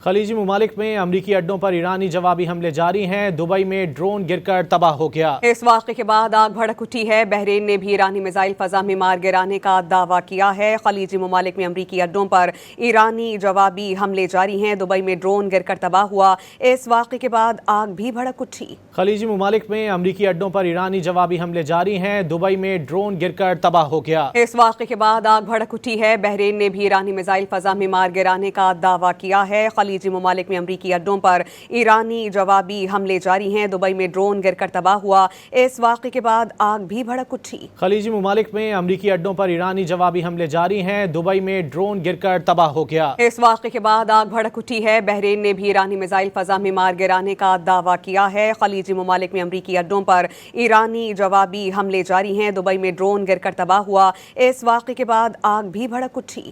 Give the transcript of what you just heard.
خلیجی ممالک میں امریکی اڈوں پر ایرانی جوابی حملے جاری ہیں۔ دبئی میں ڈرون گر کر تباہ ہو گیا۔ اس واقعے کے بعد آگ بھڑک اٹھی ہے۔ بحرین نے بھی ایرانی میزائل فضا میں مار گرانے کا دعویٰ کیا ہے۔ خلیجی ممالک میں امریکی اڈوں پر ایرانی جوابی حملے جاری ہیں۔ دبئی میں ڈرون گر کر تباہ ہوا۔ اس واقعے کے بعد آگ بھی بھڑک اٹھی۔ خلیجی ممالک میں امریکی اڈوں پر ایرانی جوابی حملے جاری ہیں۔ دبئی میں ڈرون گر کر تباہ ہو گیا۔ اس واقعے کے بعد آگ بھڑک اٹھی ہے۔ بحرین نے بھی ایرانی میزائل فضا میں مار گرانے کا دعویٰ کیا ہے۔ خلیجی ممالک میں امریکی اڈوں پر ایرانی جوابی حملے جاری ہیں۔ دبئی میں ڈرون گر کر تباہ ہوا۔ اس واقعے کے بعد آگ بھی بھڑک اٹھی۔ خلیجی ممالک میں امریکی اڈوں پر ایرانی جوابی حملے جاری ہیں۔ دبئی میں ڈرون گر کر تباہ ہو گیا۔ اس واقعے کے بعد آگ بھڑک اٹھی ہے۔ بحرین نے بھی ایرانی میزائل فضا میں مار گرانے کا دعویٰ کیا ہے۔ خلیجی ممالک میں امریکی اڈوں پر ایرانی جوابی حملے جاری ہیں۔ دبئی میں ڈرون گر کر تباہ ہوا۔ اس واقعے کے بعد آگ بھی بھڑک اٹھی۔